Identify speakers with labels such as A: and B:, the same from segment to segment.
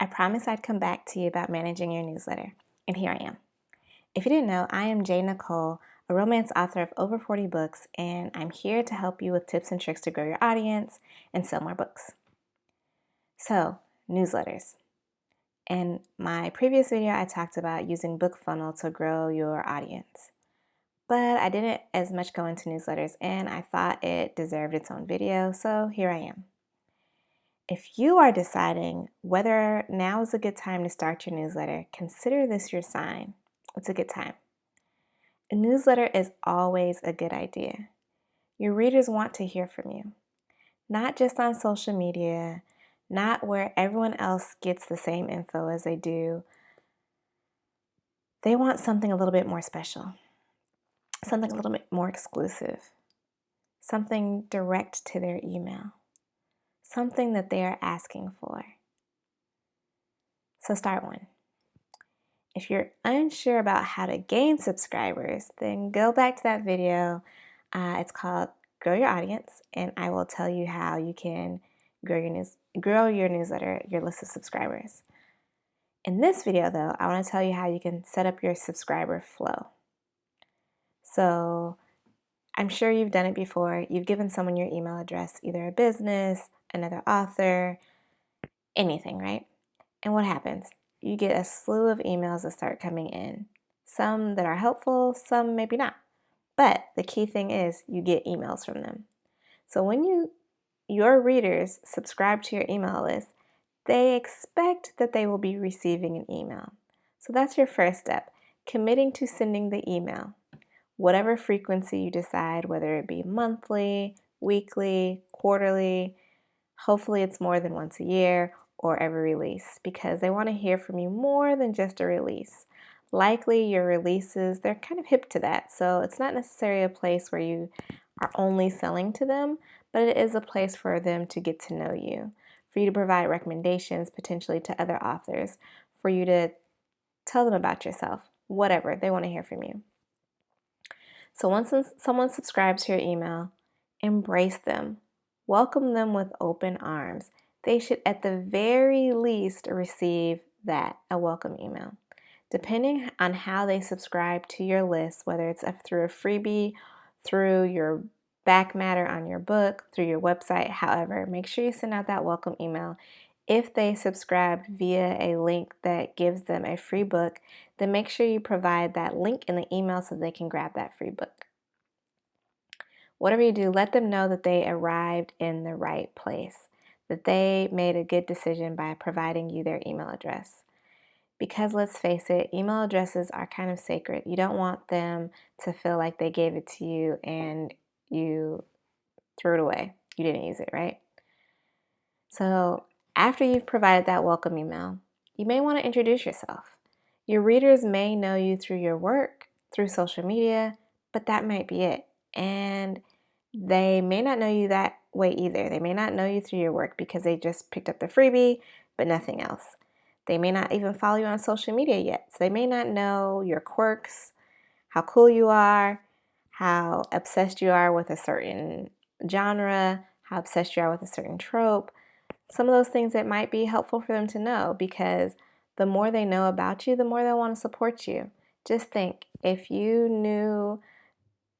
A: I promised I'd come back to you about managing your newsletter, and here I am. If you didn't know, I am Jay Nicole, a romance author of over 40 books, and I'm here to help you with tips and tricks to grow your audience and sell more books. So, newsletters. In my previous video, I talked about using BookFunnel to grow your audience. But I didn't as much go into newsletters, and I thought it deserved its own video, so here I am. If you are deciding whether now is a good time to start your newsletter, consider this your sign. It's a good time. A newsletter is always a good idea. Your readers want to hear from you, not just on social media, not where everyone else gets the same info as they do. They want something a little bit more special, something a little bit more exclusive, something direct to their email, something that they are asking for. So start one. If you're unsure about how to gain subscribers, then go back to that video. It's called Grow Your Audience, and I will tell you how you can grow your newsletter, your list of subscribers. In this video, though, I want to tell you how you can set up your subscriber flow. So I'm sure you've done it before. You've given someone your email address, either a business, another author, anything, right? And what happens? You get a slew of emails that start coming in. Some that are helpful, some maybe not. But the key thing is you get emails from them. So when your readers subscribe to your email list, they expect that they will be receiving an email. So that's your first step, committing to sending the email. Whatever frequency you decide, whether it be monthly, weekly, quarterly, hopefully it's more than once a year or every release, because they want to hear from you more than just a release. Likely your releases, they're kind of hip to that, so it's not necessarily a place where you are only selling to them, but it is a place for them to get to know you, for you to provide recommendations potentially to other authors, for you to tell them about yourself, whatever, they want to hear from you. So once someone subscribes to your email, embrace them. Welcome them with open arms. They should at the very least receive a welcome email. Depending on how they subscribe to your list, whether it's through a freebie, through your back matter on your book, through your website, however, make sure you send out that welcome email. If they subscribed via a link that gives them a free book, then make sure you provide that link in the email so they can grab that free book. Whatever you do, let them know that they arrived in the right place, that they made a good decision by providing you their email address. Because let's face it, email addresses are kind of sacred. You don't want them to feel like they gave it to you and you threw it away. You didn't use it, right? So after you've provided that welcome email, you may want to introduce yourself. Your readers may know you through your work, through social media, but that might be it. And they may not know you that way either. They may not know you through your work because they just picked up the freebie, but nothing else. They may not even follow you on social media yet. So they may not know your quirks, how cool you are, how obsessed you are with a certain genre, how obsessed you are with a certain trope. Some of those things that might be helpful for them to know, because the more they know about you, the more they'll want to support you. Just think, if you knew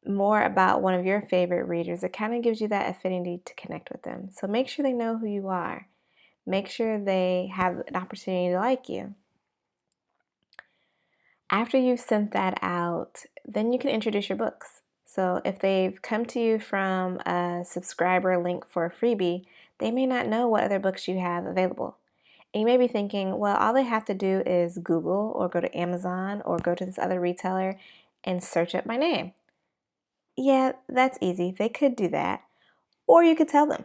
A: more about one of your favorite readers, it kind of gives you that affinity to connect with them. So make sure they know who you are. Make sure they have an opportunity to like you. After you've sent that out, then you can introduce your books. So if they've come to you from a subscriber link for a freebie, they may not know what other books you have available. And you may be thinking, well, all they have to do is Google or go to Amazon or go to this other retailer and search up my name. Yeah, that's easy. They could do that. Or you could tell them.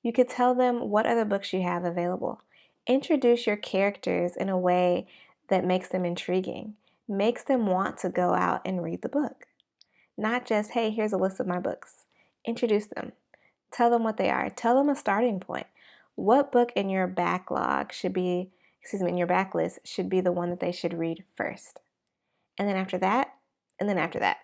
A: You could tell them what other books you have available. Introduce your characters in a way that makes them intriguing, makes them want to go out and read the book. Not just, hey, here's a list of my books. Introduce them. Tell them what they are. Tell them a starting point. What book in your backlog in your backlist should be the one that they should read first? And then after that, and then after that.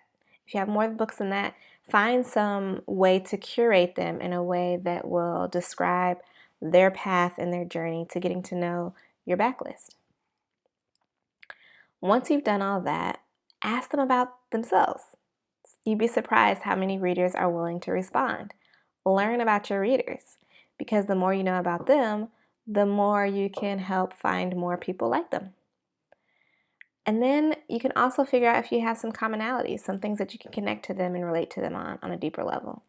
A: If you have more books than that, find some way to curate them in a way that will describe their path and their journey to getting to know your backlist. Once you've done all that, ask them about themselves. You'd be surprised how many readers are willing to respond. Learn about your readers, because the more you know about them, the more you can help find more people like them. And then you can also figure out if you have some commonalities, some things that you can connect to them and relate to them on a deeper level.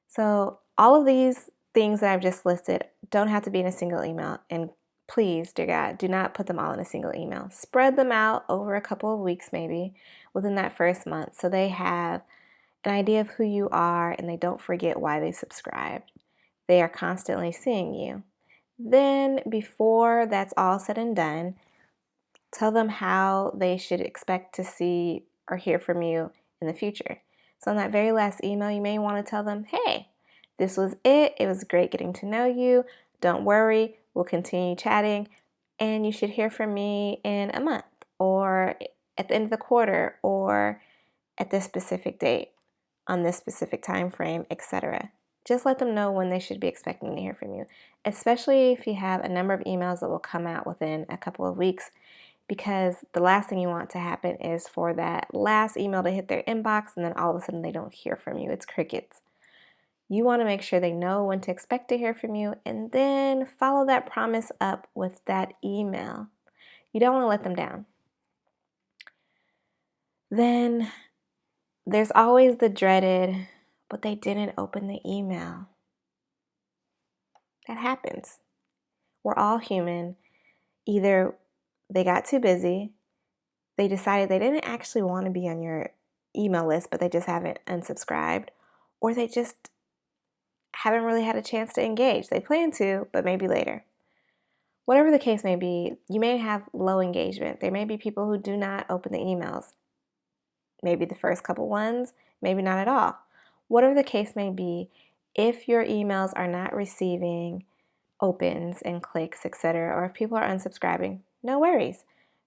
A: So all of these things that I've just listed don't have to be in a single email. And please, dear God, do not put them all in a single email. Spread them out over a couple of weeks, maybe within that first month, so they have an idea of who you are and they don't forget why they subscribed. They are constantly seeing you. Then, before that's all said and done, tell them how they should expect to see or hear from you in the future. So in that very last email, you may want to tell them, hey, this was it. It was great getting to know you. Don't worry, we'll continue chatting, and you should hear from me in a month or at the end of the quarter or at this specific date on this specific time frame, etc. Just let them know when they should be expecting to hear from you, especially if you have a number of emails that will come out within a couple of weeks, because the last thing you want to happen is for that last email to hit their inbox and then all of a sudden they don't hear from you. It's crickets. You want to make sure they know when to expect to hear from you, and then follow that promise up with that email. You don't want to let them down. Then there's always the dreaded, but they didn't open the email. That happens. We're all human. Either they got too busy, they decided they didn't actually want to be on your email list, but they just haven't unsubscribed, or they just haven't really had a chance to engage. They plan to, but maybe later. Whatever the case may be, you may have low engagement. There may be people who do not open the emails. Maybe the first couple ones, maybe not at all. Whatever the case may be, if your emails are not receiving opens and clicks, etc., or if people are unsubscribing, no worries.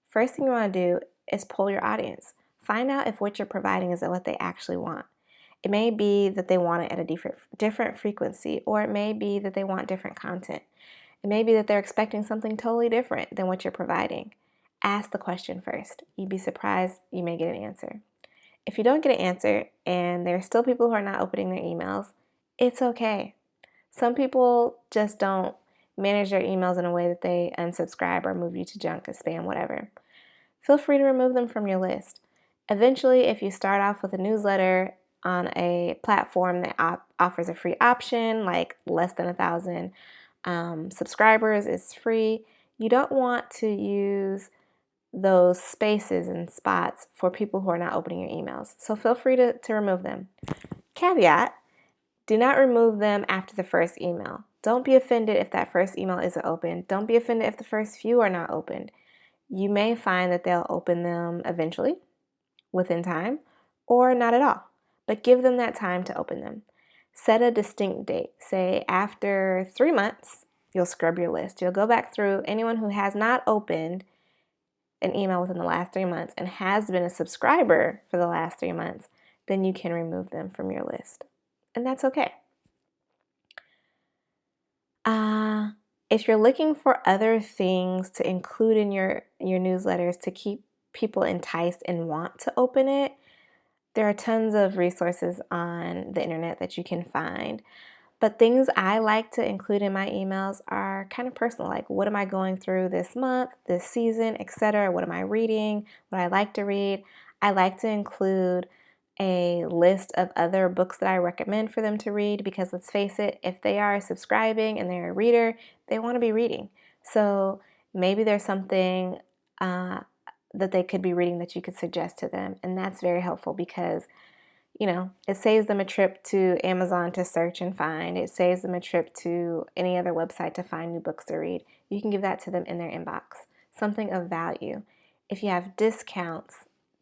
A: First thing you want to do is poll your audience. Find out if what you're providing is what they actually want. It may be that they want it at a different frequency, or it may be that they want different content. It may be that they're expecting something totally different than what you're providing. Ask the question first. You'd be surprised, you may get an answer. If you don't get an answer and there's still people who are not opening their emails, it's okay. Some people just don't manage their emails in a way that they unsubscribe or move you to junk or spam, whatever. Feel free to remove them from your list. Eventually, if you start off with a newsletter on a platform that offers a free option, like less than 1,000 subscribers, is free, you don't want to use those spaces and spots for people who are not opening your emails. So feel free to remove them. Caveat: do not remove them after the first email. Don't be offended if that first email isn't open. Don't be offended if the first few are not opened. You may find that they'll open them eventually, within time, or not at all. But give them that time to open them. Set a distinct date. Say after 3 months, you'll scrub your list. You'll go back through anyone who has not opened an email within the last 3 months and has been a subscriber for the last 3 months, then you can remove them from your list. And that's okay. If you're looking for other things to include in your newsletters to keep people enticed and want to open it, there are tons of resources on the internet that you can find. But things I like to include in my emails are kind of personal, like what am I going through this month, this season, etc. What am I reading, what I like to read. I like to include a list of other books that I recommend for them to read, because let's face it, if they are subscribing and they're a reader, they want to be reading. So maybe there's something that they could be reading that you could suggest to them, and that's very helpful because it saves them a trip to Amazon to search and find. It saves them a trip to any other website to find new books to read. You can give that to them in their inbox, something of value. If you have discounts,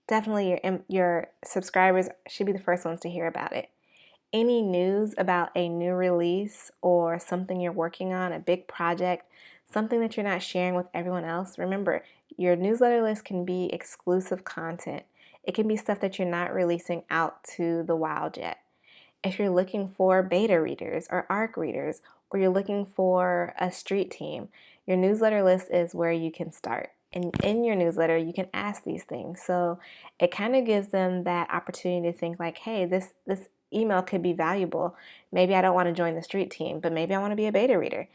A: definitely your subscribers should be the first ones to hear about it. Any news about a new release or something you're working on, a big project, something that you're not sharing with everyone else, remember, your newsletter list can be exclusive content. It can be stuff that you're not releasing out to the wild yet. If you're looking for beta readers or ARC readers, or you're looking for a street team, your newsletter list is where you can start. And in your newsletter, you can ask these things. So it kind of gives them that opportunity to think like, hey, this email could be valuable. Maybe I don't want to join the street team, but maybe I want to be a beta reader.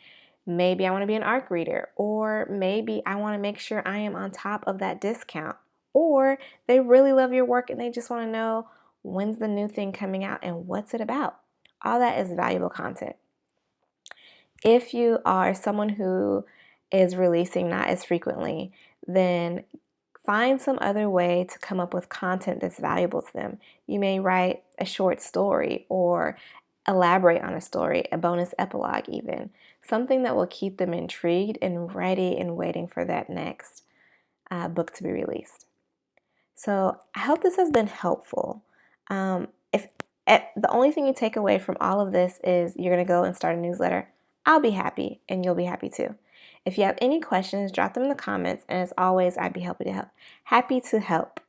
A: Maybe I want to be an ARC reader, or maybe I want to make sure I am on top of that discount. Or they really love your work and they just want to know when's the new thing coming out and what's it about. All that is valuable content. If you are someone who is releasing not as frequently, then find some other way to come up with content that's valuable to them. You may write a short story or elaborate on a story, a bonus epilogue even, something that will keep them intrigued and ready and waiting for that next book to be released. So I hope this has been helpful. If the only thing you take away from all of this is you're going to go and start a newsletter, I'll be happy and you'll be happy too. If you have any questions, drop them in the comments. And as always, I'd be happy to help.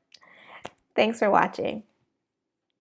A: Thanks for watching.